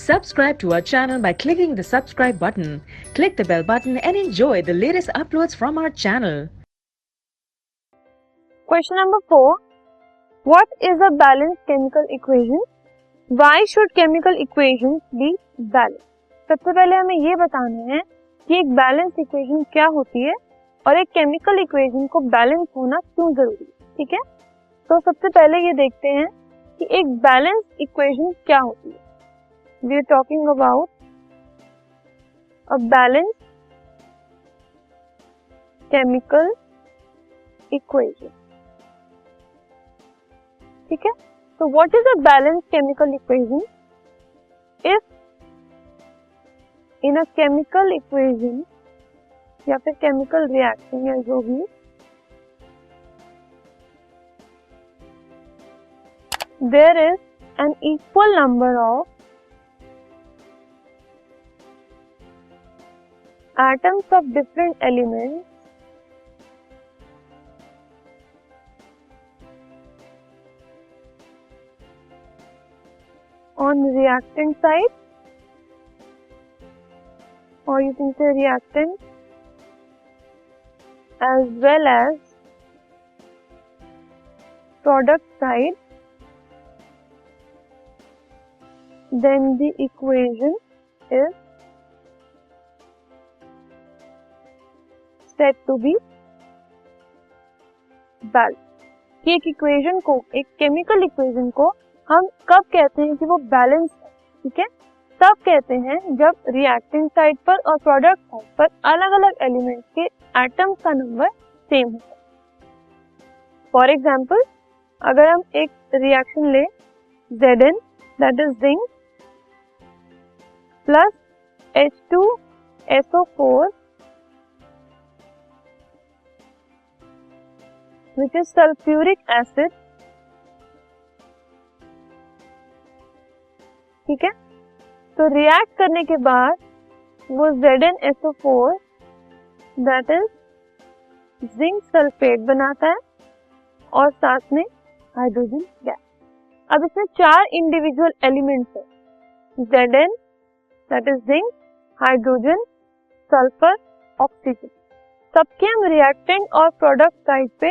Subscribe to our channel by clicking the subscribe button. Click the bell button and enjoy the latest uploads from our channel. Question number 4. What is a balanced chemical equation? Why should chemical equations be balanced? सबसे पहले हमें ये बताना है कि एक balance equation क्या होती है और एक केमिकल इक्वेशन को बैलेंस होना क्यों जरूरी है. ठीक है, तो सबसे पहले ये देखते हैं कि एक बैलेंस इक्वेशन क्या होती है. We are talking about a balance chemical equation. ठीक है, तो what is a balance chemical equation? If in a chemical equation या फिर केमिकल रिएक्शन या जो भी, there is an equal number of atoms of different elements on reactant side, or you can say reactant, as well as product side, then the equation is said to be balanced. कि एक equation को, एक chemical equation को हम कब कहते हैं कि वो बैलेंस है? ठीक है, तब कहते हैं जब रिएक्टेंट साइड पर और प्रोडक्ट साइड पर अलग अलग एलिमेंट्स के एटम्स का नंबर सेम होता है. फॉर एग्जाम्पल, अगर हम एक रिएक्शन ले Zn, that is zinc plus H2SO4 which is sulfuric acid. ठीक है, तो रिएक्ट करने के बाद वो ZnSO4 that is zinc sulphate बनाता है और साथ में हाइड्रोजन गैस. अब इसमें 4 इंडिविजुअल एलिमेंट्स है, Zn that is zinc, hydrogen, sulphur, oxygen. सबके हम रिएक्टेंट और प्रोडक्ट साइड पे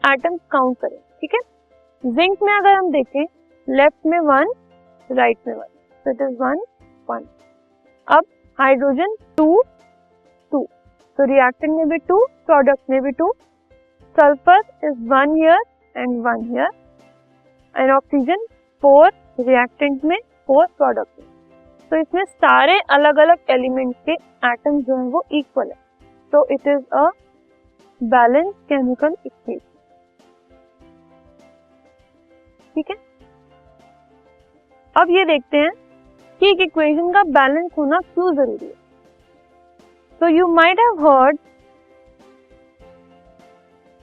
एटम्स काउंट करें. ठीक है, जिंक में अगर हम देखें, लेफ्ट में 1, राइट में 1, so it is 1 1. अब हाइड्रोजन 2 2, तो रिएक्टेंट में भी 2, प्रोडक्ट में भी 2. Sulphur is 1 here and 1 here, and oxygen 4 reactant में, 4 प्रोडक्ट में. तो इसमें सारे अलग अलग एलिमेंट्स के एटम्स जो है वो इक्वल है. तो it is a balance chemical equation. ठीक है, अब ये देखते हैं कि एक इक्वेशन का बैलेंस होना क्यों जरूरी है. तो you might have heard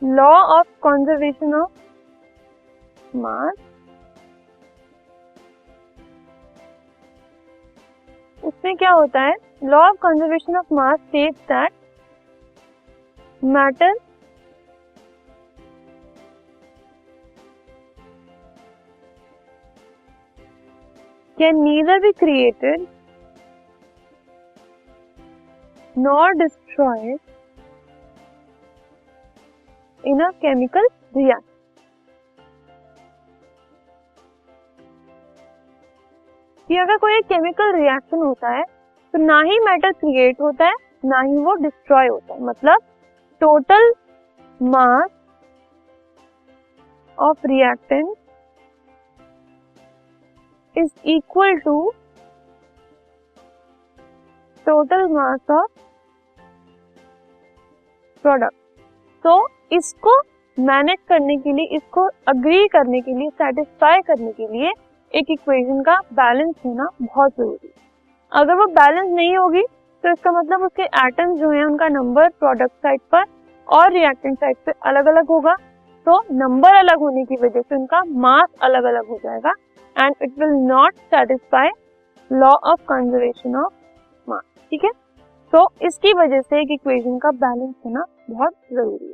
law of conservation of mass. उसमें क्या होता है, law of conservation of mass states that matter can neither be created nor destroyed in a chemical reaction. कि अगर कोई एक केमिकल रिएक्शन होता है तो ना ही मैटर क्रिएट होता है ना ही वो डिस्ट्रॉय होता है. मतलब total mass of reactant is equal to total mass of product. तो इसको मैनेज करने के लिए, इसको अग्री करने के लिए, सेटिस्फाई करने के लिए एक इक्वेशन का बैलेंस होना बहुत जरूरी है. अगर वो बैलेंस नहीं होगी तो इसका मतलब उसके एटम्स जो हैं उनका नंबर प्रोडक्ट साइड पर और रिएक्टेंट साइड पे अलग अलग होगा. तो नंबर अलग होने की वजह से उनका मास अलग अलग हो जाएगा and it will not satisfy law of conservation of mass. ठीक है, तो इसकी वजह से एक इक्वेशन का बैलेंस होना बहुत जरूरी है.